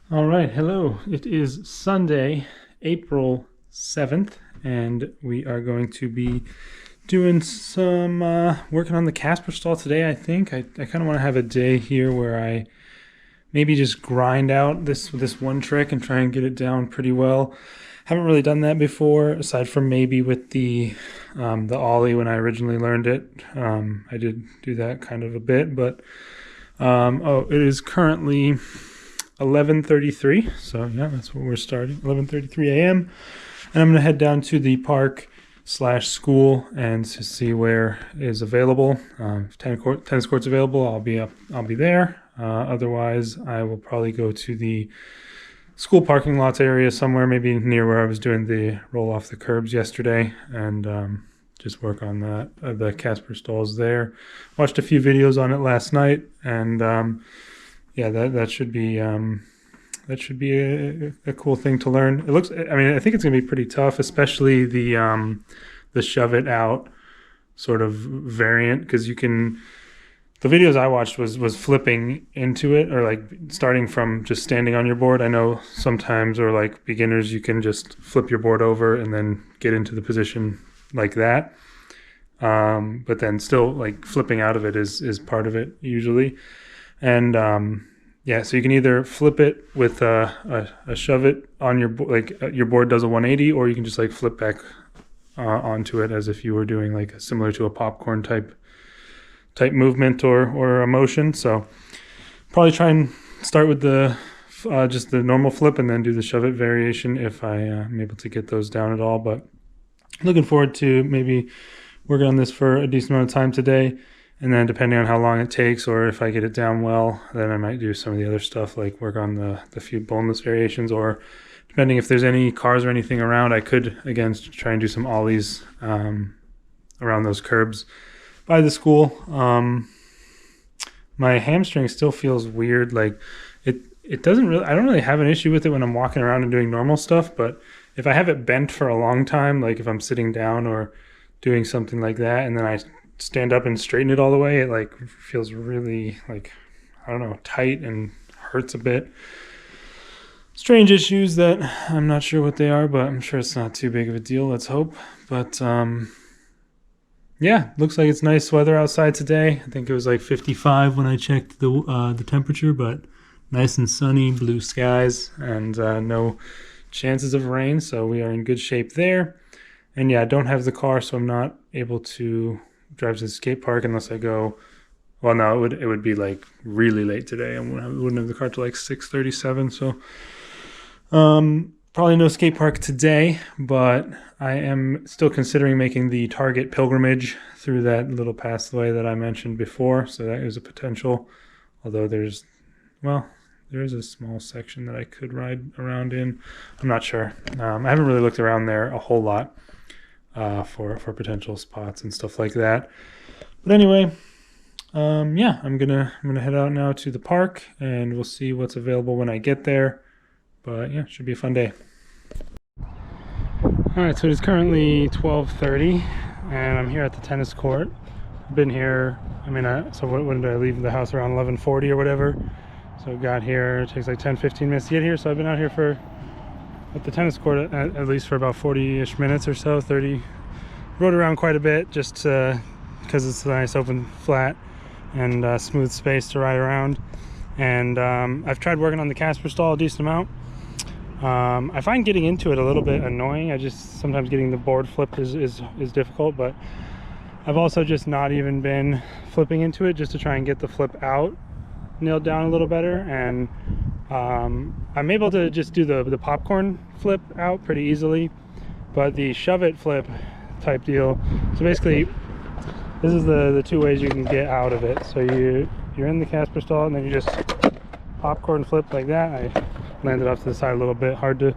All right, hello. It is Sunday, April 7th, and we are going to be doing some working on the Casper stall today, I think. I kind of want to have a day here where I maybe just grind out this one trick and try and get it down pretty well. Haven't really done that before, aside from maybe with the ollie when I originally learned it. I did do that kind of a bit, but it is currently 11:33, so yeah, that's what we're starting. 11:33 a.m. and I'm gonna head down to the park slash school and to see where is available. If tennis courts available, I'll be there. Otherwise, I will probably go to the school parking lots area somewhere, maybe near where I was doing the roll off the curbs yesterday, and just work on that. The Casper stalls there. Watched a few videos on it last night, and yeah, that should be a cool thing to learn. It looks. I mean, I think it's gonna be pretty tough, especially the shove it out sort of variant, because you can. The videos I watched was flipping into it, or like starting from just standing on your board. I know sometimes, or like beginners, you can just flip your board over and then get into the position like that. But then still like flipping out of it is part of it usually. And yeah, so you can either flip it with a shove it on your your board does a 180, or you can just like flip back onto it as if you were doing like similar to a popcorn type movement or a motion. So probably try and start with the just the normal flip and then do the shove it variation if I am able to get those down at all. But looking forward to maybe working on this for a decent amount of time today. And then depending on how long it takes, or if I get it down well, then I might do some of the other stuff, like work on the few boneless variations, or depending if there's any cars or anything around, I could, again, try and do some ollies around those curbs by the school. My hamstring still feels weird. Like it doesn't really, I don't really have an issue with it when I'm walking around and doing normal stuff, but if I have it bent for a long time, like if I'm sitting down or doing something like that, and then I stand up and straighten it all the way, it like feels really like, I don't know, tight and hurts a bit. Strange issues that I'm not sure what they are, but I'm sure it's not too big of a deal. Let's hope. But yeah, looks like it's nice weather outside today. I think it was like 55 when I checked the temperature, but nice and sunny, blue skies, and no chances of rain. So we are in good shape there. And yeah, I don't have the car, so I'm not able to drive to the skate park unless I go. Well, no, it would be like really late today. I wouldn't have the car till like 6:37. So probably no skate park today, but I am still considering making the Target pilgrimage through that little pathway that I mentioned before. So that is a potential. Although there is a small section that I could ride around in. I'm not sure. I haven't really looked around there a whole lot for potential spots and stuff like that. But anyway, yeah, I'm gonna head out now to the park, and we'll see what's available when I get there. But yeah, should be a fun day. All right, so it's currently 12:30, and I'm here at the tennis court. I've been here. I mean, so when did I leave the house? Around 11:40 or whatever. So I got here. It takes like 10-15 minutes to get here. So I've been out here at the tennis court at least for about 40-ish minutes or so. 30. Rode around quite a bit just because it's a nice open flat and smooth space to ride around. And I've tried working on the Casper stall a decent amount. I find getting into it a little bit annoying. I just sometimes getting the board flipped is difficult, but I've also just not even been flipping into it just to try and get the flip out nailed down a little better. And I'm able to just do the popcorn flip out pretty easily, but the shove it flip type deal, so basically this is the two ways you can get out of it. So you're in the Casper stall, and then you just popcorn flip like that. I landed off to the side a little bit, hard to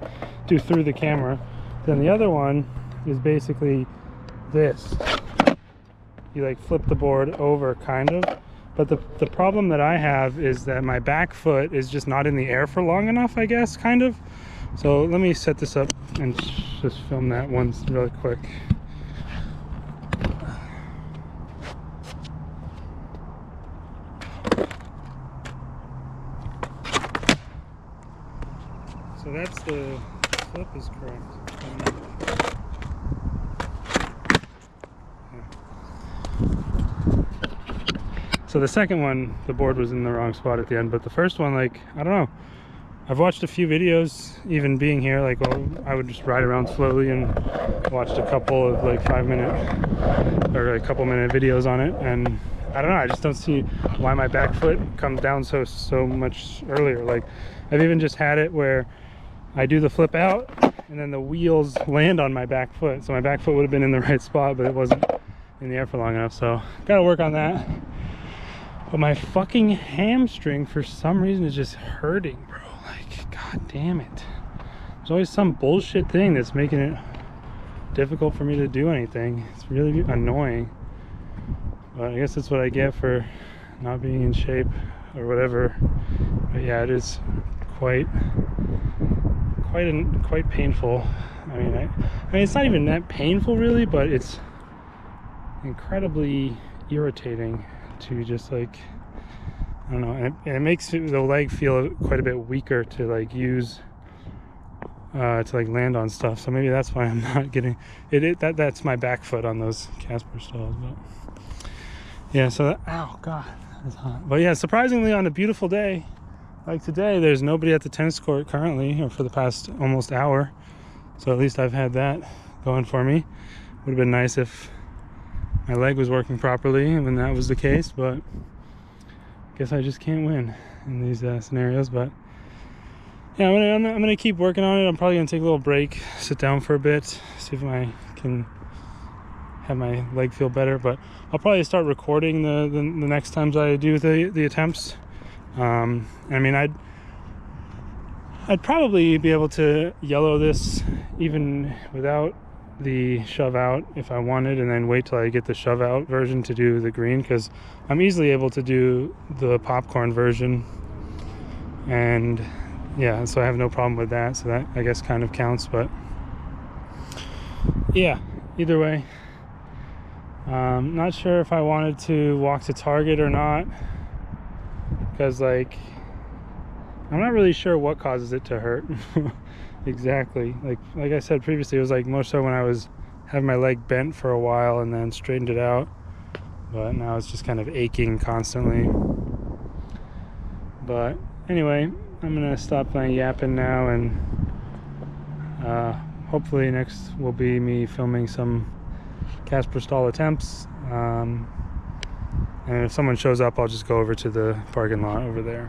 do through the camera. Then the other one is basically this. You like flip the board over kind of, but the problem that I have is that my back foot is just not in the air for long enough, I guess, kind of. So let me set this up and just film that once really quick. So that's the flip is correct. So the second one, the board was in the wrong spot at the end, but the first one, like, I don't know. I've watched a few videos, even being here, like, well, I would just ride around slowly and watched a couple of like 5-minute or a couple minute videos on it, and I don't know, I just don't see why my back foot comes down so much earlier. Like, I've even just had it where I do the flip out and then the wheels land on my back foot, so my back foot would have been in the right spot, but it wasn't in the air for long enough, so gotta work on that. But my fucking hamstring for some reason is just hurting, bro. Like, god damn it. There's always some bullshit thing that's making it difficult for me to do anything. It's really annoying. But I guess that's what I get for not being in shape or whatever. But yeah, it is quite painful. I mean, it's not even that painful really, but it's incredibly irritating to just like, I don't know, and it makes the leg feel quite a bit weaker to like use to like land on stuff. So maybe that's why I'm not getting it. That's my back foot on those Casper stalls. But yeah, so ow god, that's hot. But yeah, surprisingly on a beautiful day like today, there's nobody at the tennis court currently, or for the past almost hour. So at least I've had that going for me. Would have been nice if my leg was working properly and when that was the case, but I guess I just can't win in these scenarios. But yeah, I'm gonna keep working on it. I'm probably gonna take a little break, sit down for a bit, see if I can have my leg feel better. But I'll probably start recording the next times I do the attempts. I mean, I'd probably be able to yellow this even without the shove out if I wanted, and then wait till I get the shove out version to do the green, because I'm easily able to do the popcorn version, and yeah, so I have no problem with that, so that I guess kind of counts. But yeah, either way, not sure if I wanted to walk to Target or not, because like I'm not really sure what causes it to hurt exactly. Like I said previously, it was like more so when I was having my leg bent for a while and then straightened it out, but now it's just kind of aching constantly. But anyway, I'm gonna stop my yapping now, and hopefully next will be me filming some Casper stall attempts, and if someone shows up, I'll just go over to the parking lot over there.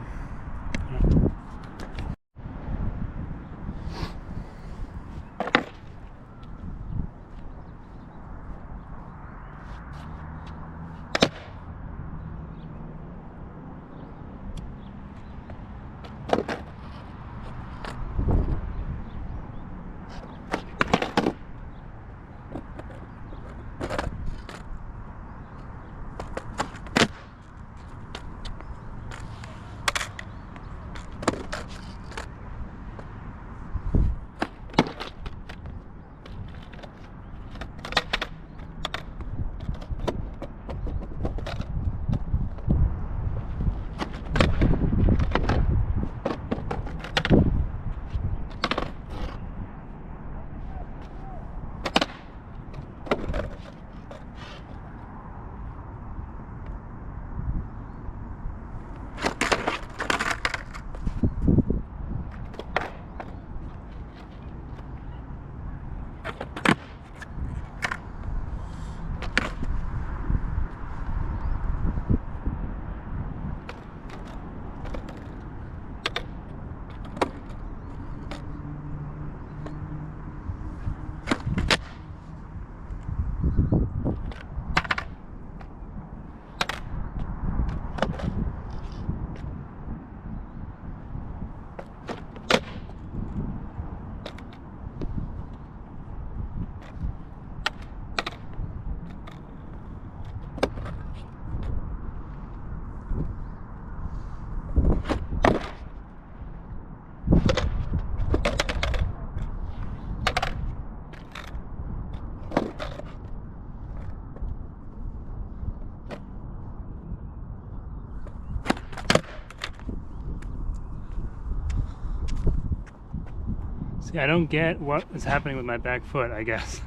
See, I don't get what is happening with my back foot, I guess.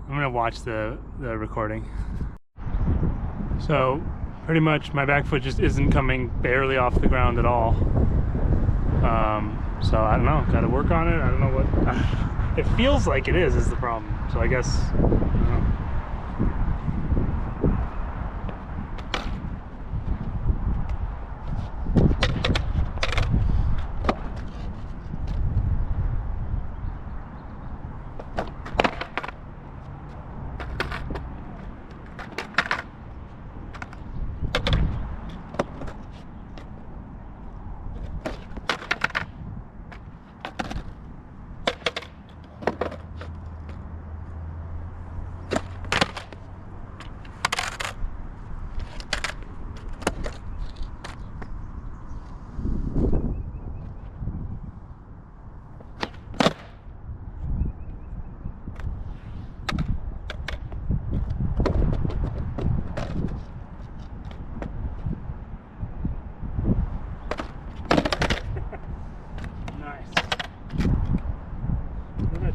I'm gonna watch the recording. So pretty much my back foot just isn't coming barely off the ground at all. So I don't know, gotta work on it. I don't know what, it feels like it is the problem. So I guess, I don't know.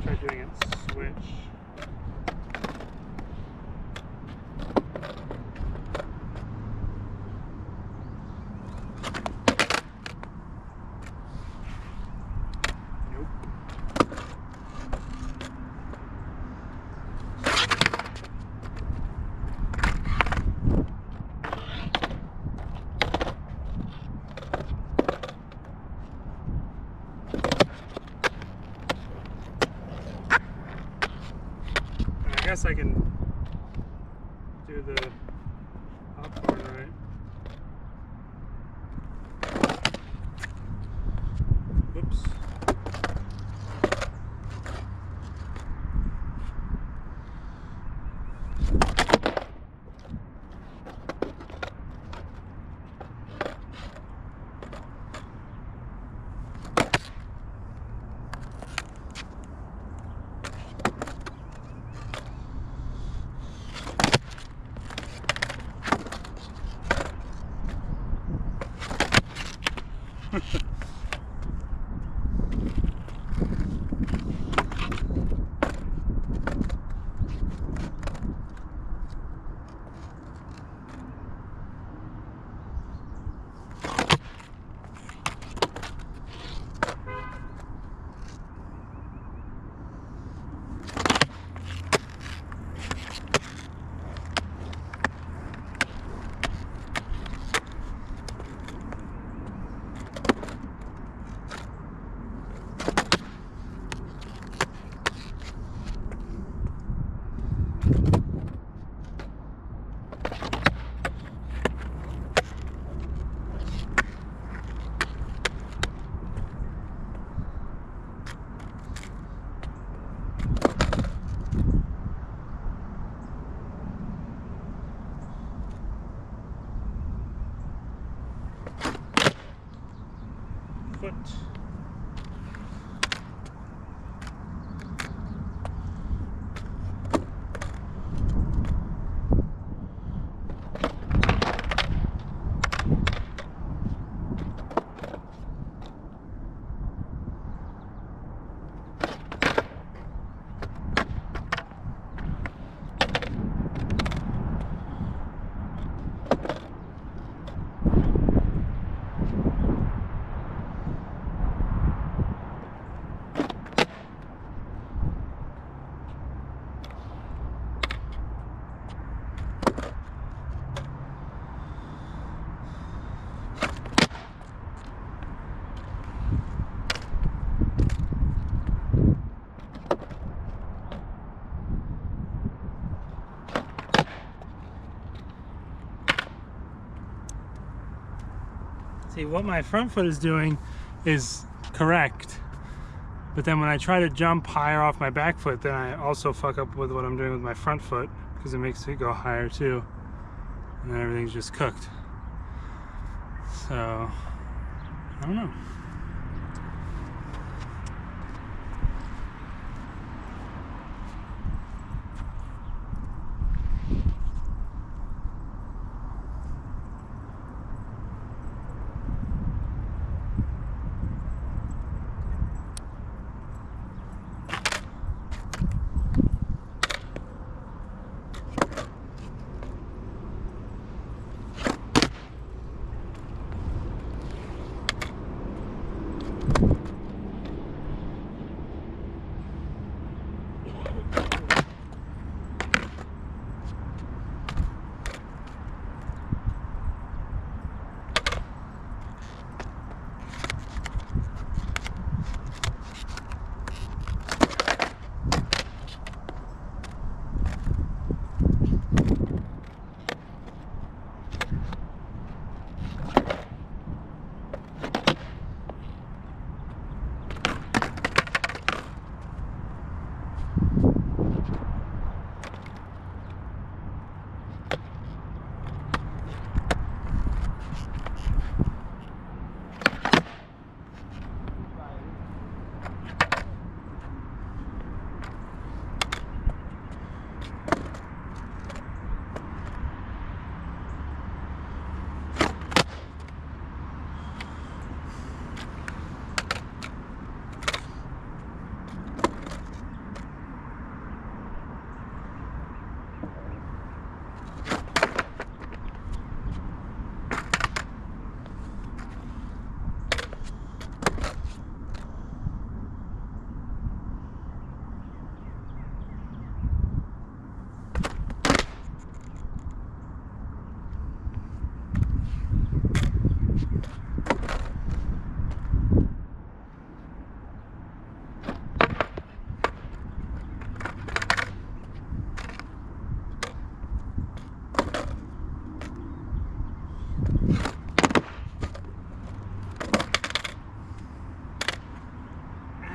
Try doing it switch. Nope. I guess I can do the popcorn right. Whoops. Foot. See, what my front foot is doing is correct, but then when I try to jump higher off my back foot, then I also fuck up with what I'm doing with my front foot, because it makes it go higher too, and then everything's just cooked. So, I don't know.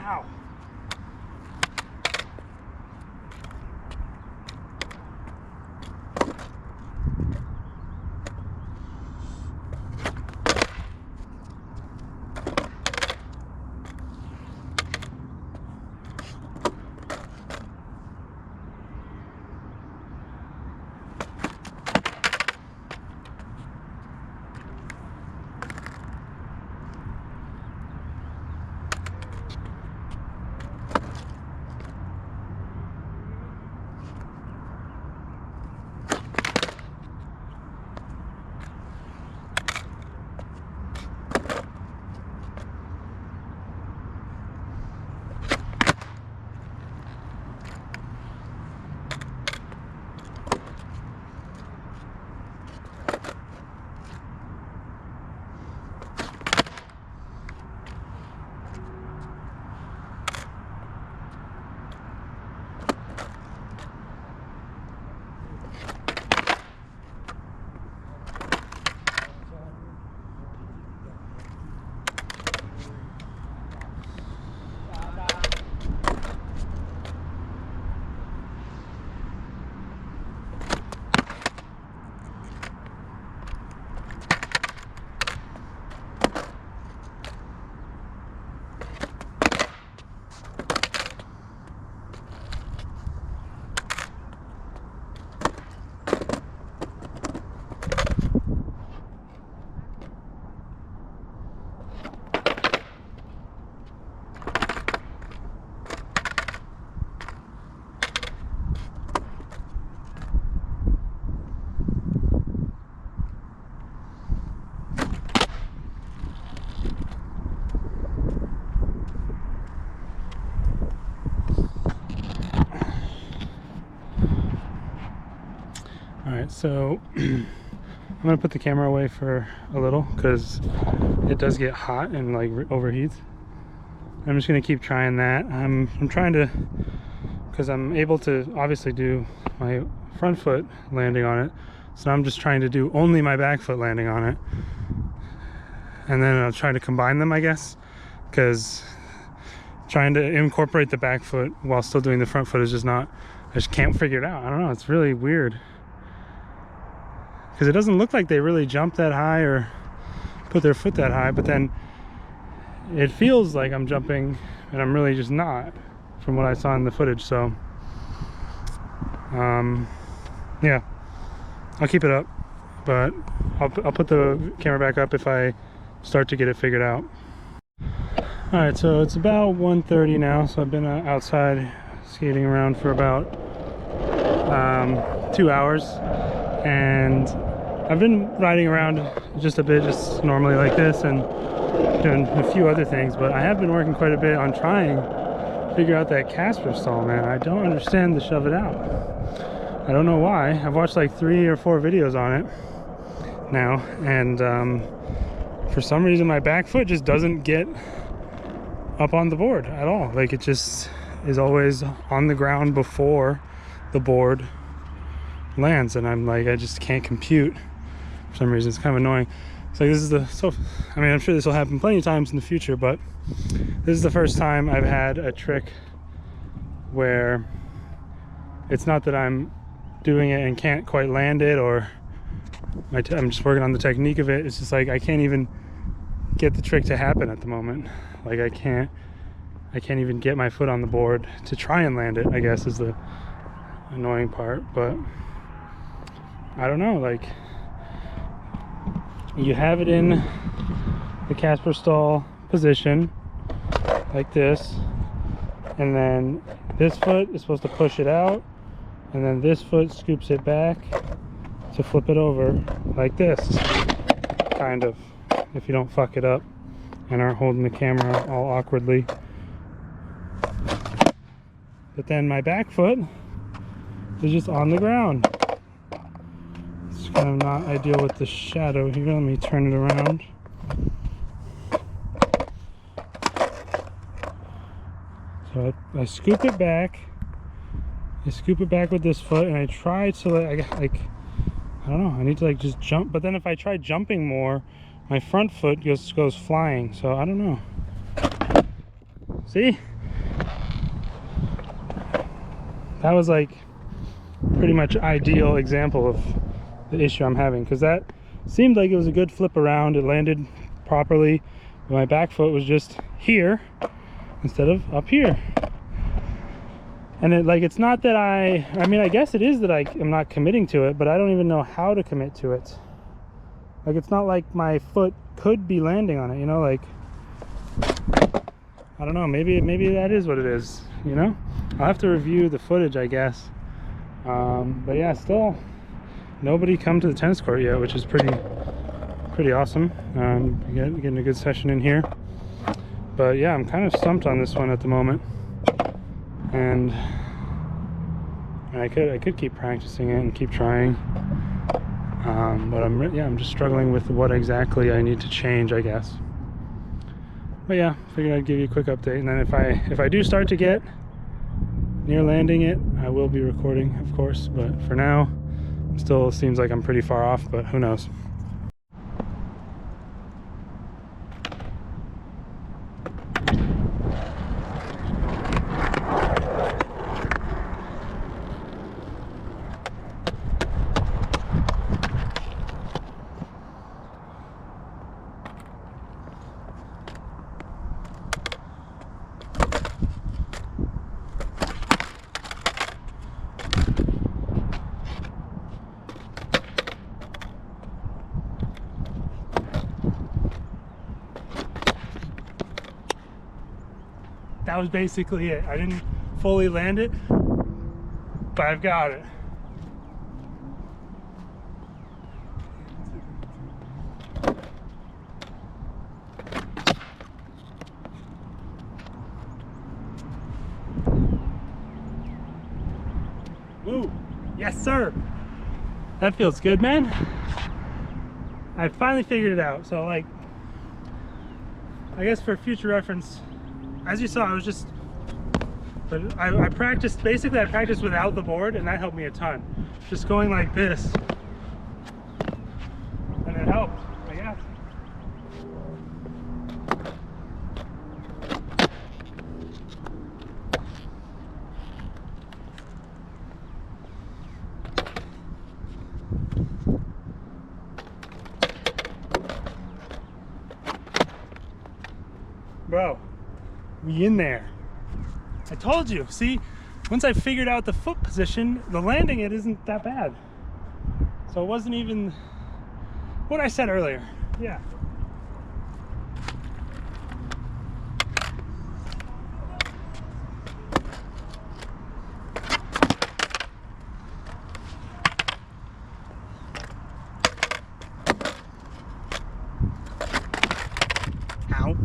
Ow. Alright, so I'm gonna put the camera away for a little because it does get hot and like overheats. I'm just gonna keep trying that. I'm trying to, because I'm able to obviously do my front foot landing on it, so I'm just trying to do only my back foot landing on it, and then I'll try to combine them, I guess, because trying to incorporate the back foot while still doing the front foot is just not, I just can't figure it out. I don't know, it's really weird because it doesn't look like they really jump that high or put their foot that high, but then it feels like I'm jumping and I'm really just not from what I saw in the footage. So yeah, I'll keep it up, but I'll put the camera back up if I start to get it figured out. All right, so it's about 1:30 now, so I've been outside skating around for about 2 hours, and I've been riding around just a bit, just normally like this, and doing a few other things, but I have been working quite a bit on trying to figure out that Casper stall, man. I don't understand the shove it out. I don't know why. I've watched like 3 or 4 videos on it now, and for some reason my back foot just doesn't get up on the board at all. Like, it just is always on the ground before the board lands, and I'm like, I just can't compute for some reason. It's kind of annoying. It's like, this is I mean, I'm sure this will happen plenty of times in the future, but this is the first time I've had a trick where it's not that I'm doing it and can't quite land it, or I'm just working on the technique of it. It's just like I can't even get the trick to happen at the moment. Like, I can't even get my foot on the board to try and land it, I guess, is the annoying part. But I don't know, like, you have it in the Casper stall position like this, and then this foot is supposed to push it out, and then this foot scoops it back to flip it over like this, kind of, if you don't fuck it up and aren't holding the camera all awkwardly. But then my back foot is just on the ground. It's kind of not ideal with the shadow here. Let me turn it around. So I scoop it back. I scoop it back with this foot, and I try to, like, I don't know, I need to like just jump, but then if I try jumping more, my front foot goes flying, so I don't know. See? That was like pretty much ideal example of the issue I'm having, because that seemed like it was a good flip around. It landed properly, but my back foot was just here instead of up here. And it's not that I mean, I guess it is that I am not committing to it, but I don't even know how to commit to it. Like, it's not like my foot could be landing on it, you know, like, I don't know, maybe that is what it is, you know? I'll have to review the footage, I guess. But yeah, still nobody come to the tennis court yet, which is pretty awesome. Getting a good session in here. But yeah, I'm kind of stumped on this one at the moment. And I could keep practicing it and keep trying, but I'm just struggling with what exactly I need to change, I guess. But yeah, figured I'd give you a quick update, and then if I do start to get near landing it, I will be recording, of course. But for now, still seems like I'm pretty far off, but who knows. That was basically it. I didn't fully land it, but I've got it. Woo! Yes, sir! That feels good, man. I finally figured it out. So, like, I guess for future reference, as you saw, but I practiced without the board, and that helped me a ton. Just going like this, and it helped, I guess. Bro, we in there. I told you. See, once I figured out the foot position, the landing it isn't that bad. So it wasn't even what I said earlier. Yeah. Ow.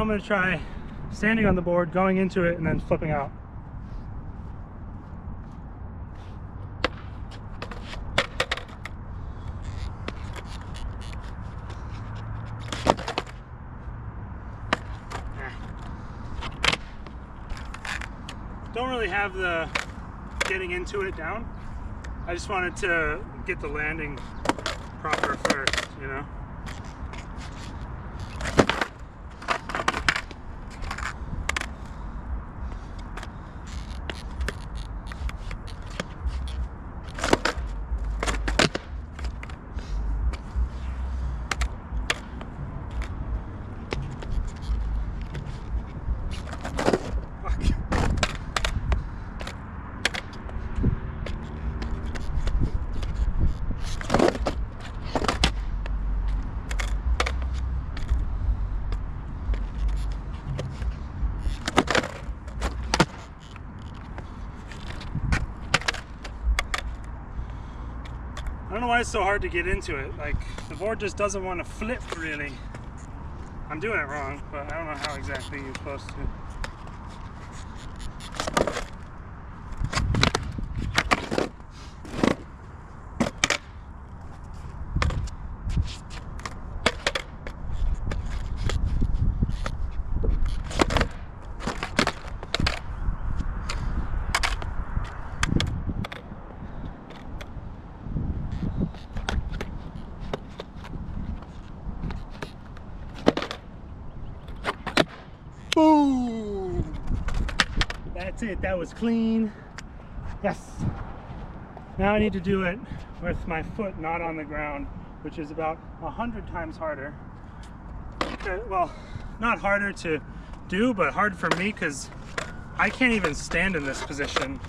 now I'm going to try standing on the board, going into it, and then flipping out. Don't really have the getting into it down. I just wanted to get the landing proper first, you know? I don't know why it's so hard to get into it. Like, the board just doesn't want to flip, really. I'm doing it wrong, but I don't know how exactly you're supposed to. Boom! That's it, that was clean. Yes. Now I need to do it with my foot not on the ground, which is about 100 times harder. Well, not harder to do, but hard for me because I can't even stand in this position,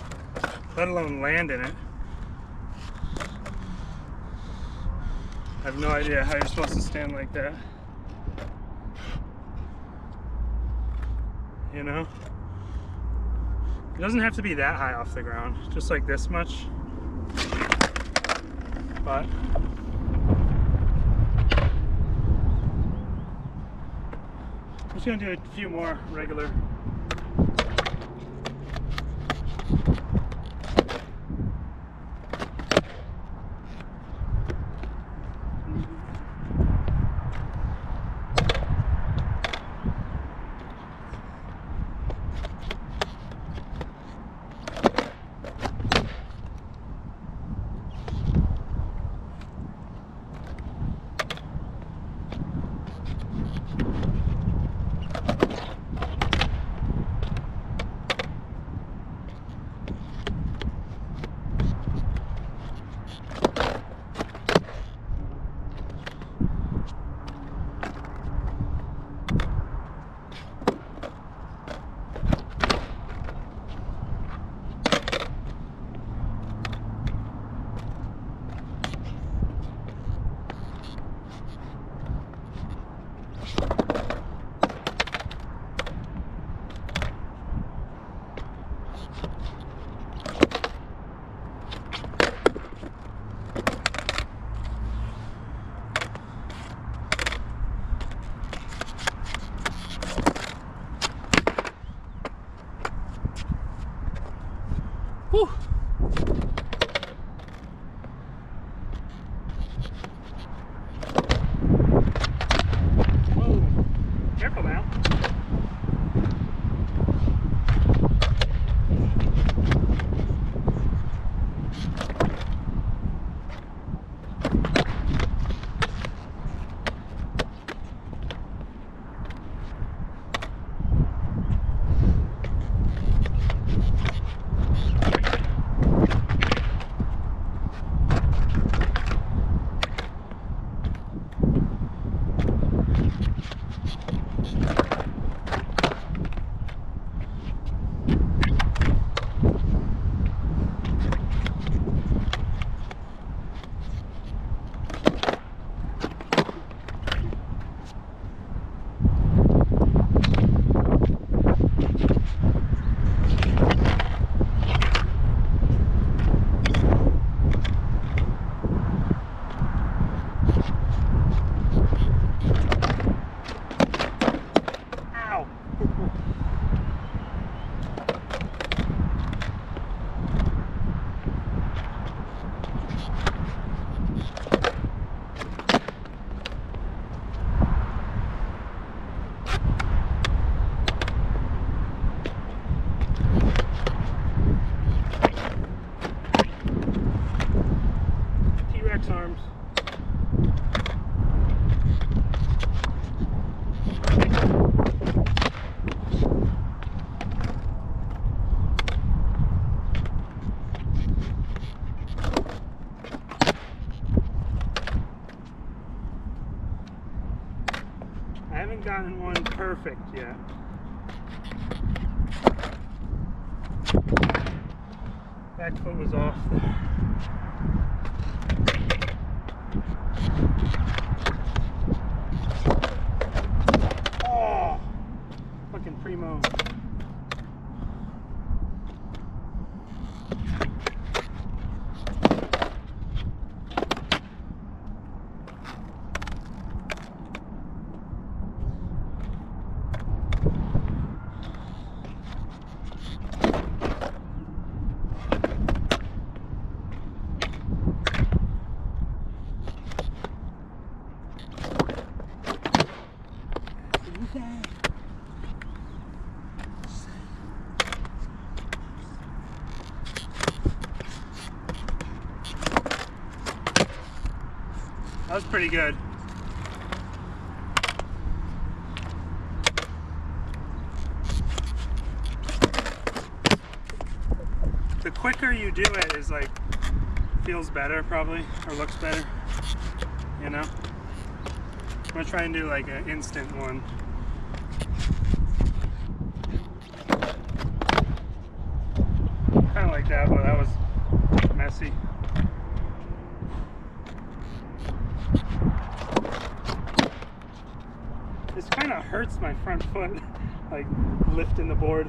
let alone land in it. I have no idea how you're supposed to stand like that. You know? It doesn't have to be that high off the ground, just like this much. But I'm just gonna do a few more regular. Whew. Whoa, careful now. perfect yet. Back foot was off there. Oh, fucking primo. That was pretty good. The quicker you do it is like, feels better probably, or looks better, you know? I'm gonna try and do like an instant one. Kind of like that, but that was messy. This kind of hurts my front foot, like lifting the board.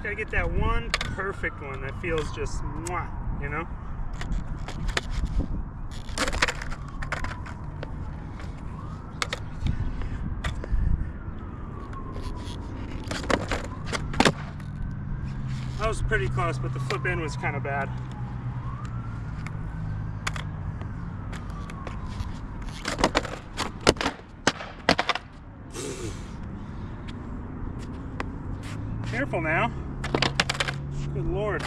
Gotta get that one perfect one that feels just mwah, you know? That was pretty close, but the flip in was kind of bad. Careful now. Good Lord.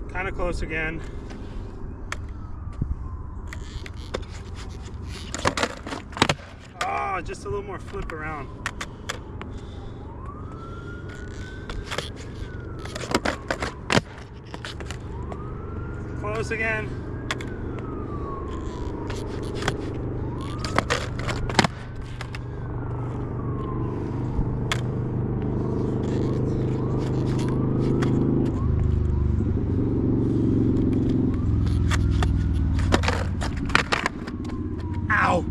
Kind of close again. Oh, just a little more flip around. Close again. Ow!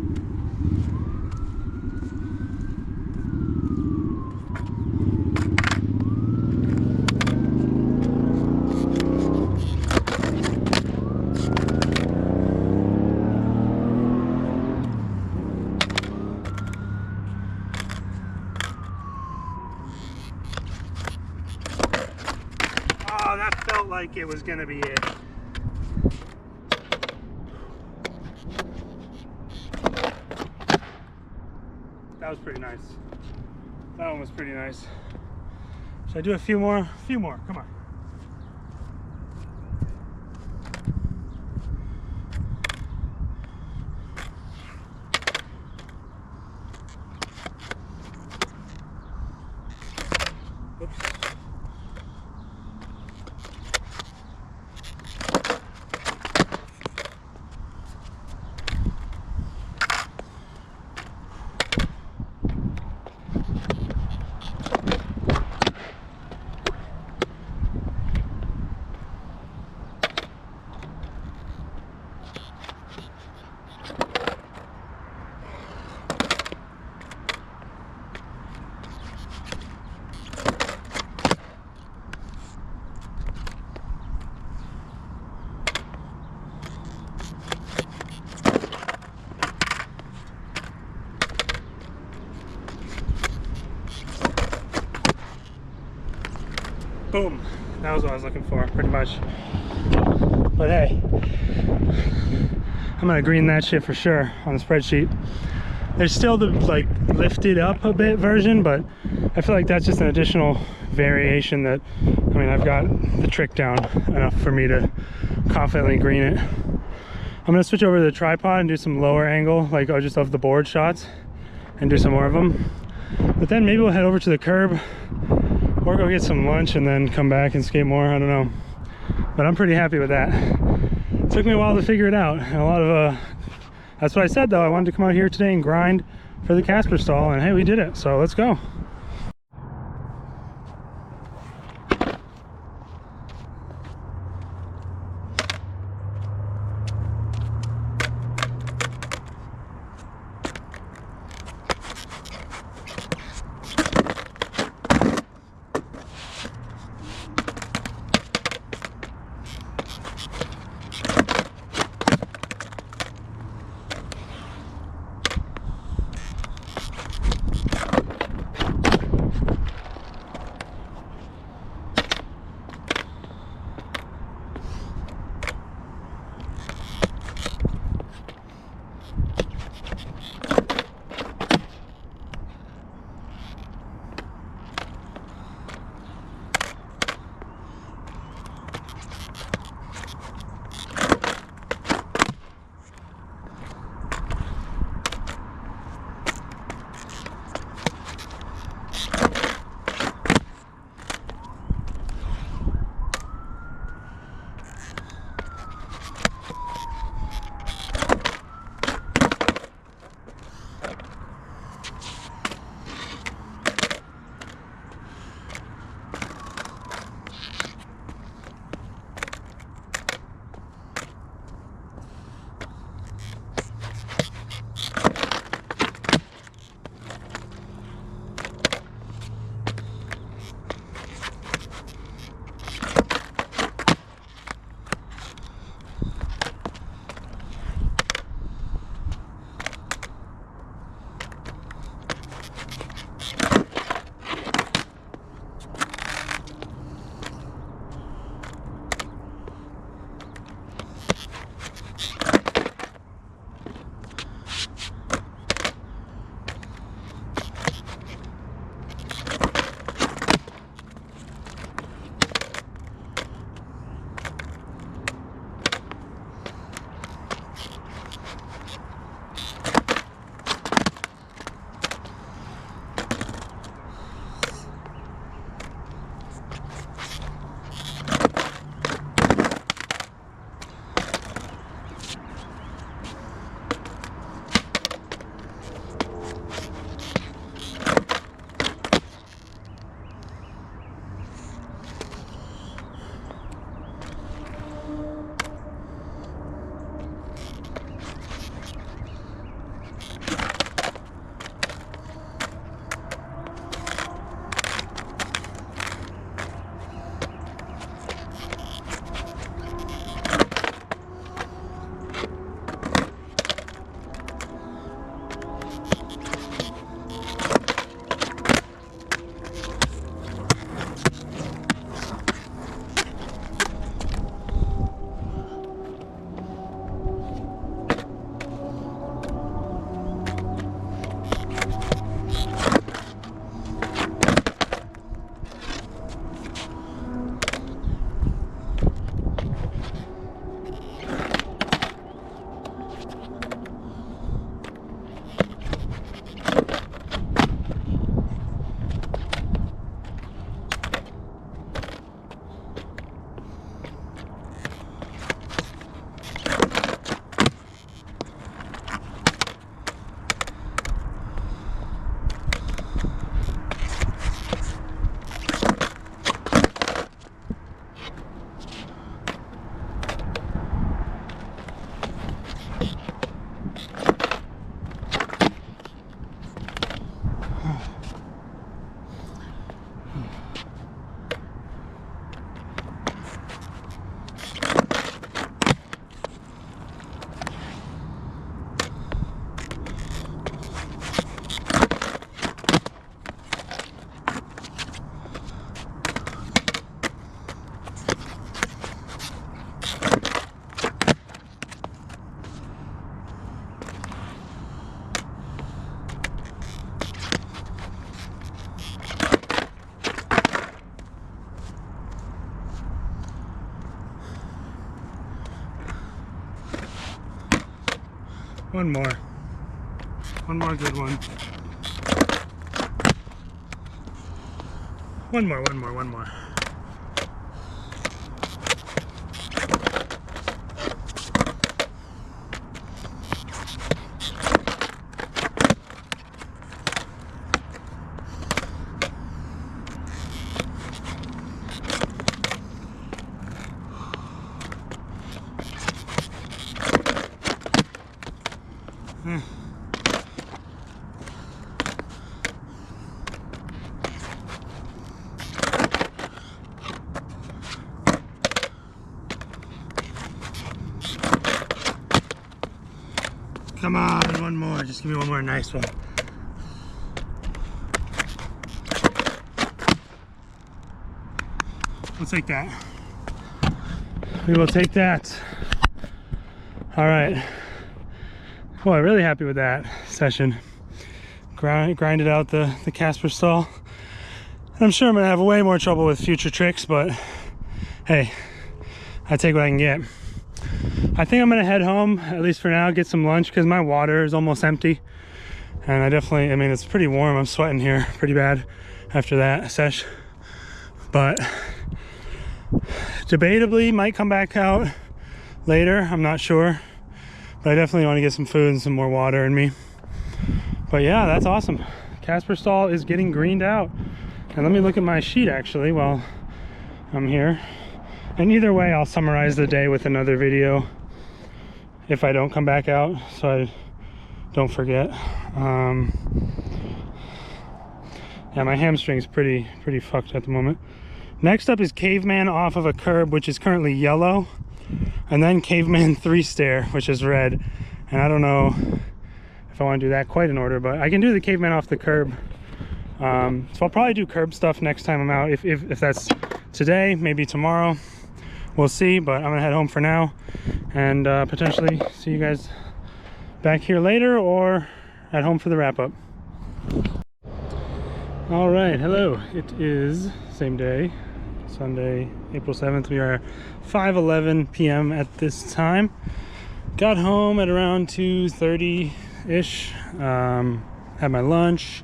Oh, that felt like it was gonna be it. That was pretty nice. That one was pretty nice. Should I do a few more? A few more, come on. Oops. Boom. That was what I was looking for, pretty much. But hey, I'm gonna green that shit for sure on the spreadsheet. There's still the like lifted up a bit version, but I feel like that's just an additional variation that, I mean, I've got the trick down enough for me to confidently green it. I'm gonna switch over to the tripod and do some lower angle, like just of the board shots, and do some more of them. But then maybe we'll head over to the curb or go get some lunch and then come back and skate more. I don't know, but I'm pretty happy with that. It took me a while to figure it out, and a lot of that's what I said though, I wanted to come out here today and grind for the Casper stall, and hey, we did it, so let's go. One more. One more good one. One more. Come on, one more. Just give me one more nice one. We'll take that. We will take that. All right. Boy, really happy with that session. Grinded out the Casper stall. And I'm sure I'm gonna have way more trouble with future tricks, but hey, I take what I can get. I think I'm gonna head home, at least for now, get some lunch, because my water is almost empty. And I mean, it's pretty warm. I'm sweating here pretty bad after that sesh. But debatably might come back out later, I'm not sure. But I definitely want to get some food and some more water in me. But yeah, that's awesome. Casper stall is getting greened out. And let me look at my sheet actually while I'm here. And either way, I'll summarize the day with another video if I don't come back out, so I don't forget. Yeah, my hamstring's pretty fucked at the moment. Next up is Caveman off of a curb, which is currently yellow, and then Caveman 3 stair, which is red. And I don't know if I want to do that quite in order, but I can do the Caveman off the curb. So I'll probably do curb stuff next time I'm out. If that's today, maybe tomorrow, we'll see. But I'm gonna head home for now, and potentially see you guys back here later or at home for the wrap up. All right, hello. It is same day, Sunday, April 7th. We are 5:11 p.m. at this time. Got home at around 2:30-ish. Had my lunch,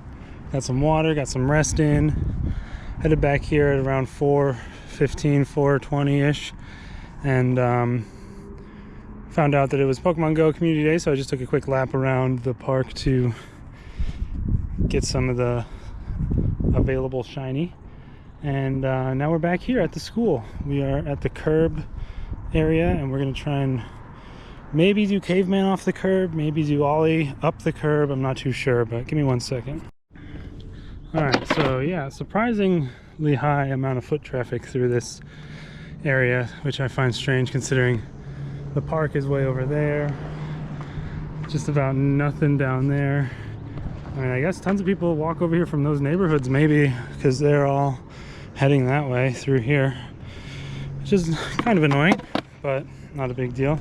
got some water, got some rest in. Headed back here at around 4:15, 4:20-ish. And found out that it was Pokemon Go Community Day, so I just took a quick lap around the park to get some of the available shiny. And now we're back here at the school. We are at the curb area, and we're gonna try and maybe do Caveman off the curb, maybe do Ollie up the curb. I'm not too sure, but give me 1 second. All right, so yeah, surprisingly high amount of foot traffic through this area, which I find strange considering the park is way over there. Just about nothing down there. I mean, I guess tons of people walk over here from those neighborhoods, maybe because they're all heading that way through here, which is kind of annoying, but not a big deal.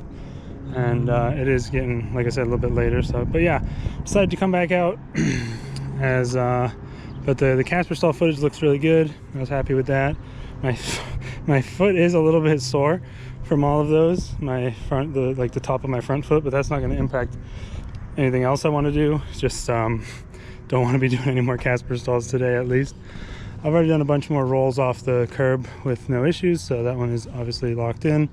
And it is getting, like I said, a little bit later. So, but yeah, decided to come back out as but the Casper stall footage looks really good. I was happy with that. My foot is a little bit sore from all of those. My front, like the top of my front foot, but that's not going to impact anything else I want to do. Just don't want to be doing any more Casper stalls today, at least. I've already done a bunch more rolls off the curb with no issues, so that one is obviously locked in.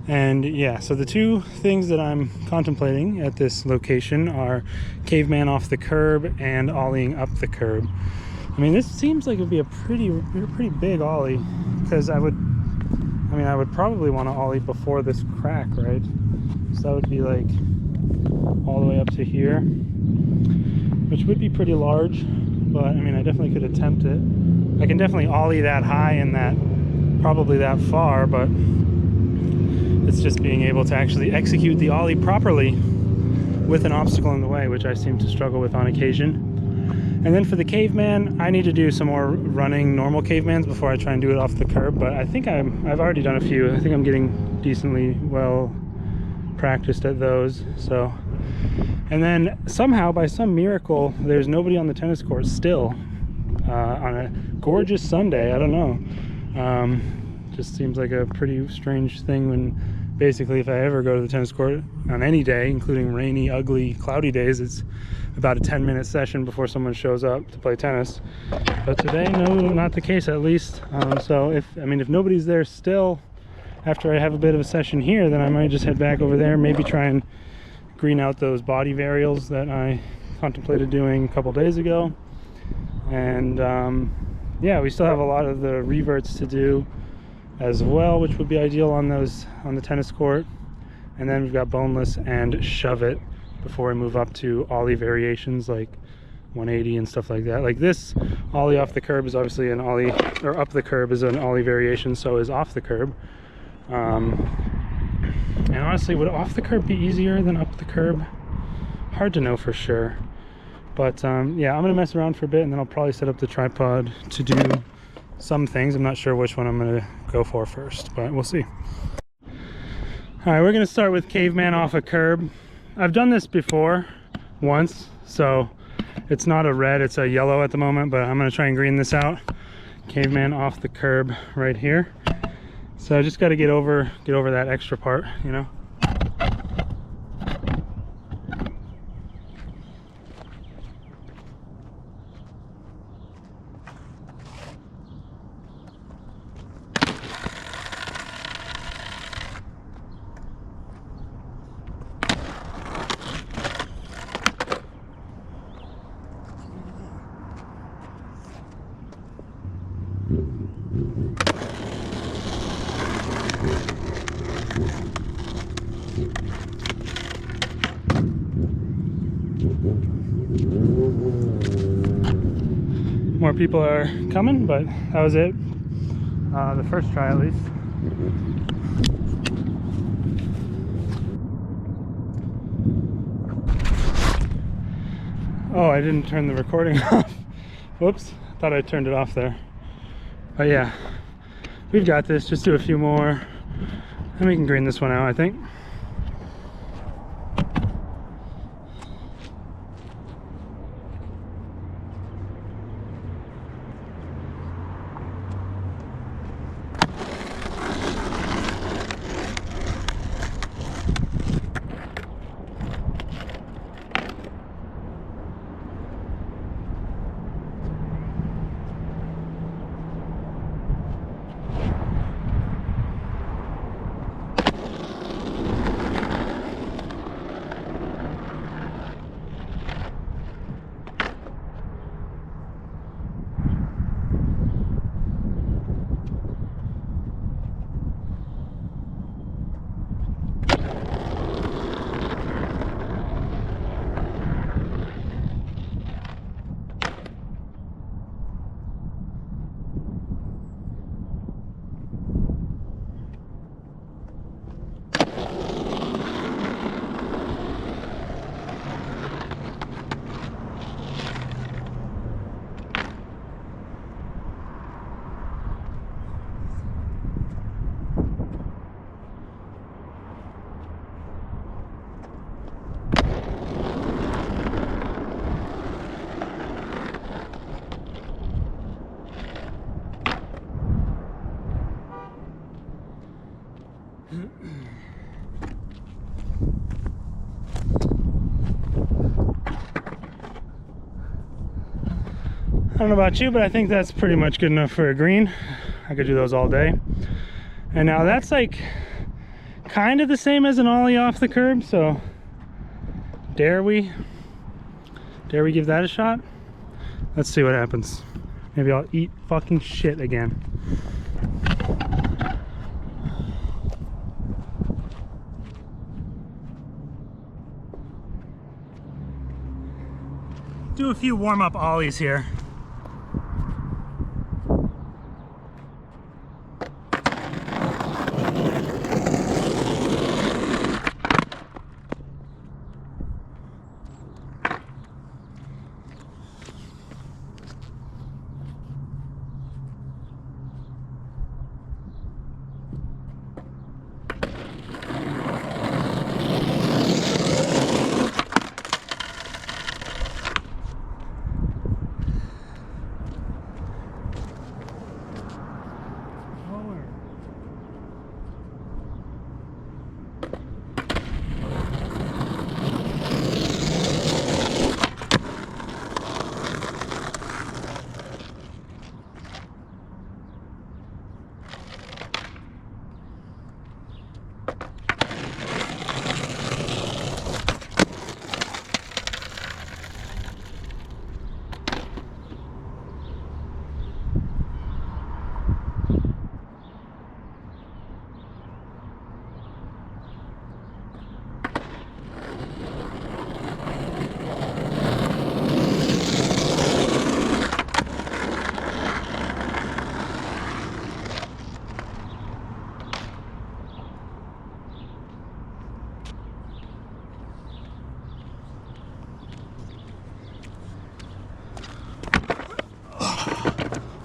And yeah, so the two things that I'm contemplating at this location are Caveman off the curb and ollieing up the curb. I mean, this seems like it would be a pretty big ollie, because I would probably want to ollie before this crack, right? So that would be like all the way up to here, which would be pretty large, but I mean, I definitely could attempt it. I can definitely ollie that high and that probably that far, but it's just being able to actually execute the ollie properly with an obstacle in the way, which I seem to struggle with on occasion. And then for the Caveman, I need to do some more running normal Cavemans before I try and do it off the curb, but I think I've already done a few. I think I'm getting decently well practiced at those. So, and then somehow, by some miracle, there's nobody on the tennis court still on a gorgeous Sunday. I don't know. Just seems like a pretty strange thing when basically, if I ever go to the tennis court on any day, including rainy, ugly, cloudy days, it's about a 10-minute session before someone shows up to play tennis. But today, no, not the case, at least. So if nobody's there still after I have a bit of a session here, then I might just head back over there, maybe try and green out those body varials that I contemplated doing a couple days ago. And yeah, we still have a lot of the reverts to do as well, which would be ideal on the tennis court. And then we've got boneless and shove it before we move up to ollie variations like 180 and stuff like that. Like this ollie off the curb is obviously an ollie, or up the curb is an ollie variation, so is off the curb. And honestly, would off the curb be easier than up the curb? Hard to know for sure. But yeah, I'm gonna mess around for a bit, and then I'll probably set up the tripod to do some things. I'm not sure which one I'm gonna go for first, but we'll see. All right, we're gonna start with caveman off a curb. I've done this before once, so it's not a red, it's a yellow at the moment, but I'm gonna try and green this out. Caveman off the curb right here. So I just got to get over that extra part, you know. More people are coming, but that was it. The first try, at least. Oh, I didn't turn the recording off. Whoops, thought I turned it off there. But yeah, we've got this. Just do a few more, and we can green this one out, I think. I don't know about you, but I think that's pretty much good enough for a green. I could do those all day. And now that's like kind of the same as an ollie off the curb, so dare we give that a shot? Let's see what happens. Maybe I'll eat fucking shit again. Do a few warm-up ollies here.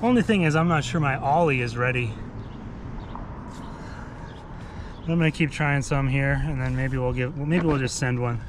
Only thing is, I'm not sure my ollie is ready. I'm gonna keep trying some here, and then maybe we'll just send one.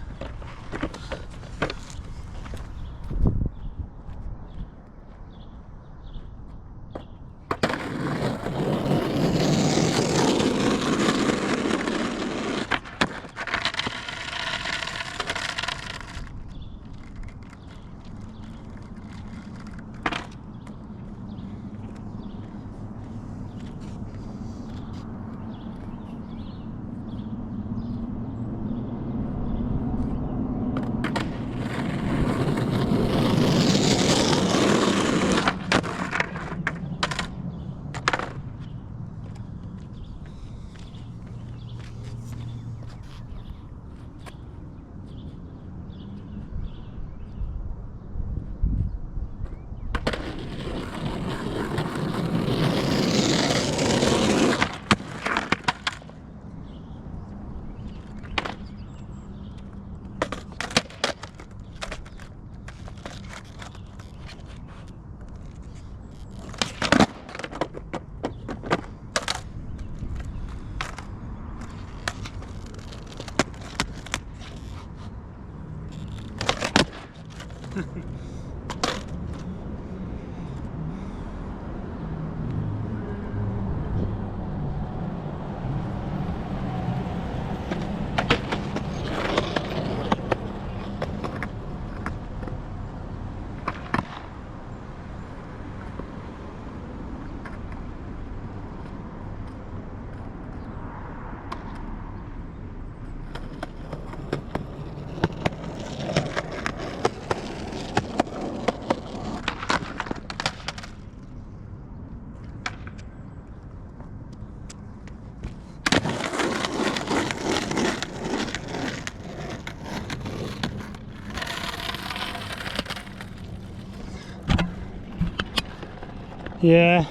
Yeah,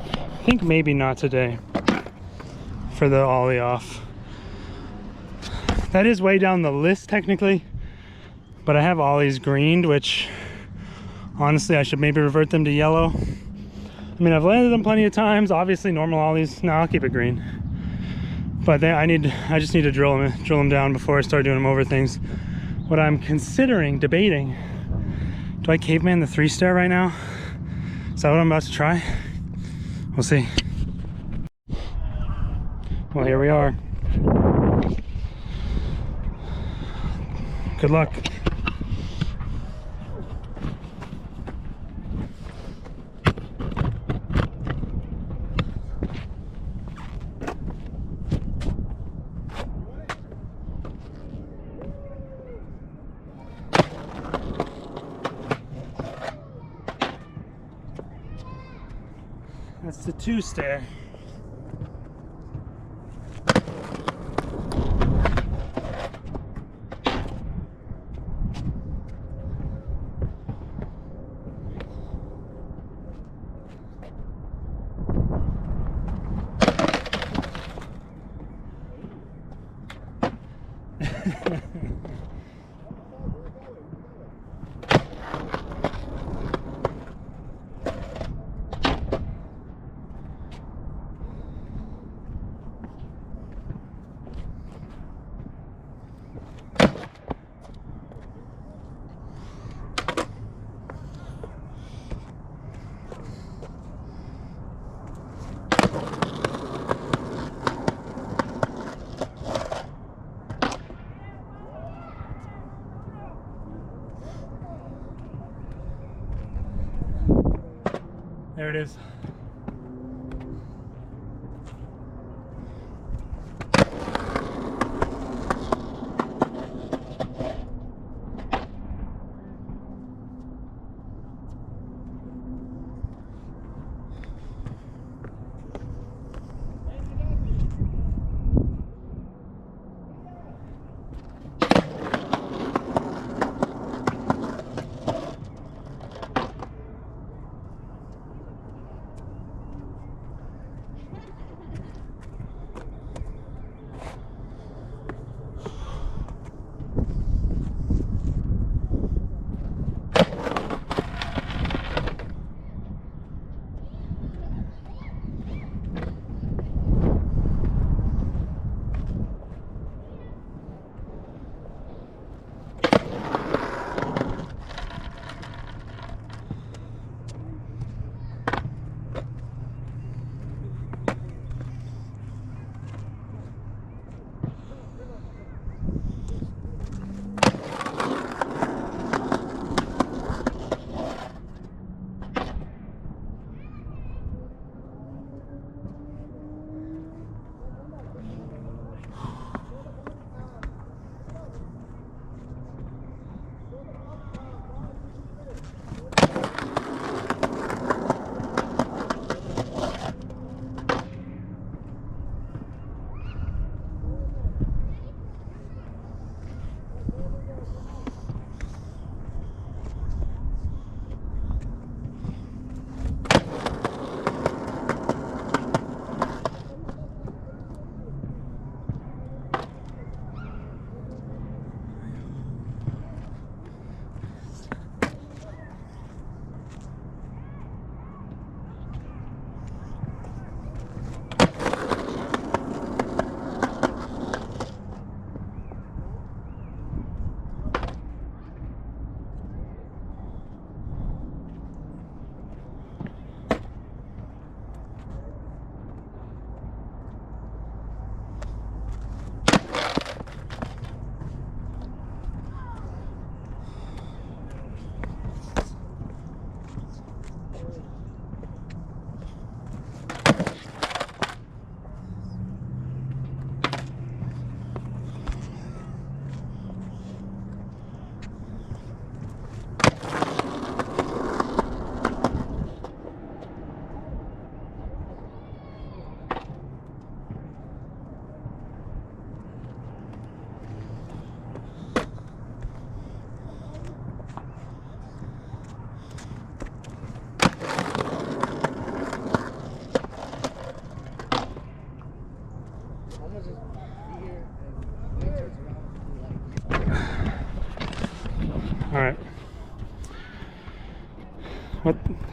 I think maybe not today for the ollie off. That is way down the list technically, but I have ollies greened, which honestly I should maybe revert them to yellow. I mean, I've landed them plenty of times. Obviously normal ollies, no, I'll keep it green. But then I just need to drill them down before I start doing them over things. What I'm considering, debating, do I caveman the 3-stair right now? Is that what I'm about to try? We'll see. Well, here we are. Good luck. That's the 2-stair. There it is.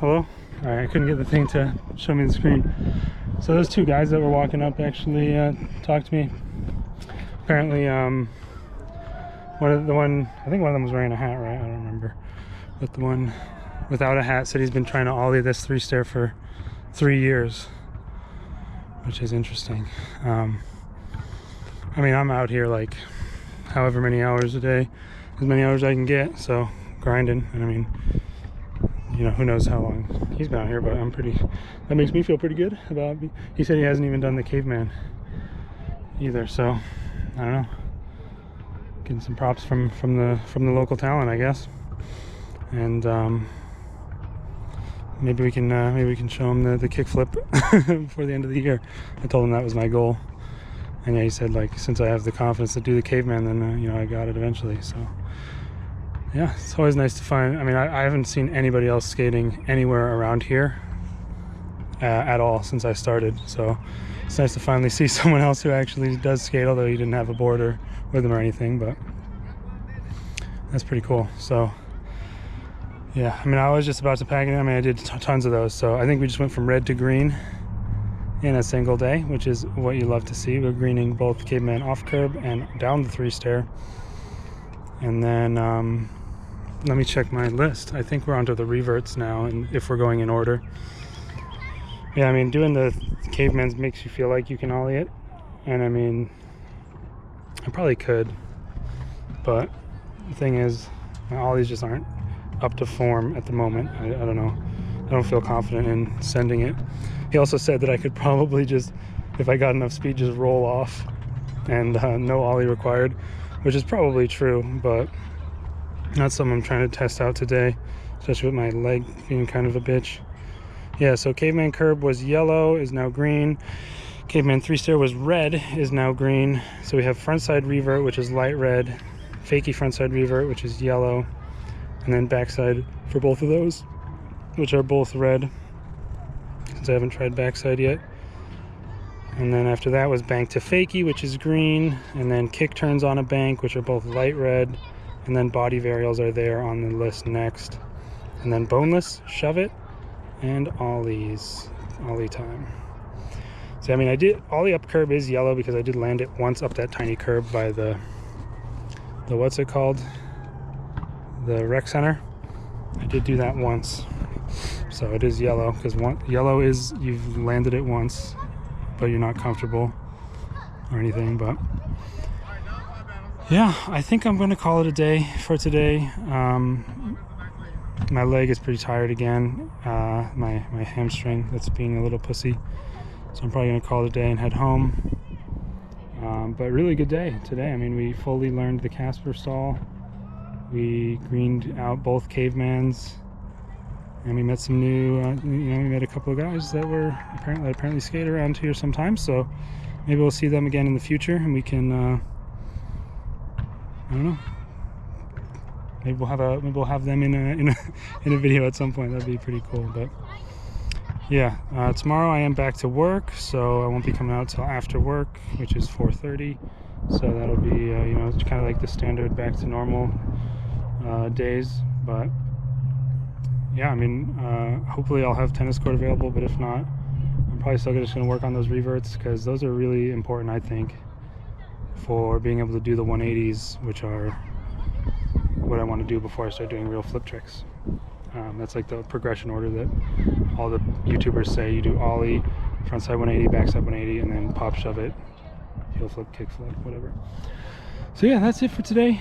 Hello? Alright, I couldn't get the thing to show me the screen. So those two guys that were walking up actually talked to me. Apparently, I think one of them was wearing a hat, right? I don't remember. But the one without a hat said he's been trying to ollie this 3-stair for 3 years, which is interesting. I mean, I'm out here like however many hours a day, as many hours I can get, so grinding. And I mean, you know, who knows how long he's been out here, but that makes me feel pretty good about me. He said he hasn't even done the caveman either, so I don't know. Getting some props from the local talent, I guess. And maybe we can show him the kickflip before the end of the year. I told him that was my goal, and yeah, he said, like, since I have the confidence to do the caveman, then you know, I got it eventually. So yeah, it's always nice to find. I mean, I haven't seen anybody else skating anywhere around here at all since I started, so it's nice to finally see someone else who actually does skate, although he didn't have a board with him or anything. But that's pretty cool. So yeah, I mean, I was just about to pack it. I mean, I did tons of those, so I think we just went from red to green in a single day, which is what you love to see. We're greening both caveman off curb and down the 3-stair. And then let me check my list. I think we're onto the reverts now, and if we're going in order. Yeah, I mean, doing the Cavemans makes you feel like you can ollie it, and I mean, I probably could, but the thing is, my ollies just aren't up to form at the moment. I don't know. I don't feel confident in sending it. He also said that I could probably just, if I got enough speed, just roll off and no ollie required, which is probably true, but not something I'm trying to test out today, especially with my leg being kind of a bitch. Yeah, so caveman curb was yellow, is now green. Caveman 3-stair was red, is now green. So we have frontside revert, which is light red, fakie frontside revert, which is yellow, and then backside for both of those, which are both red, since I haven't tried backside yet. And then after that was bank to fakie, which is green, and then kick turns on a bank, which are both light red, and then body varials are there on the list next. And then boneless, shove it, and ollie time. So I mean, I did ollie up curb is yellow because I did land it once up that tiny curb by the what's it called, the rec center. I did do that once, so it is yellow, because yellow is you've landed it once but you're not comfortable or anything. But yeah, I think I'm going to call it a day for today. My leg is pretty tired again, my hamstring that's being a little pussy, so I'm probably going to call it a day and head home. But really good day today. I mean, we fully learned the Casper stall, we greened out both Cavemans, and we met some new, we met a couple of guys that were apparently skate around here sometimes, so maybe we'll see them again in the future, and we can, I don't know, maybe we'll have them in a video at some point. That'd be pretty cool. But yeah, tomorrow I am back to work, so I won't be coming out till after work, which is 4:30. So that'll be it's kind of like the standard back to normal days. But yeah, I mean, hopefully I'll have tennis court available, but if not, I'm probably still just going to work on those reverts, because those are really important, I think, for being able to do the 180s, which are what I want to do before I start doing real flip tricks. That's like the progression order that all the YouTubers say. You do ollie, frontside 180, backside 180, and then pop shove it, heel flip, kick flip, whatever. So yeah, that's it for today.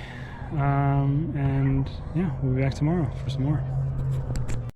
And yeah, we'll be back tomorrow for some more.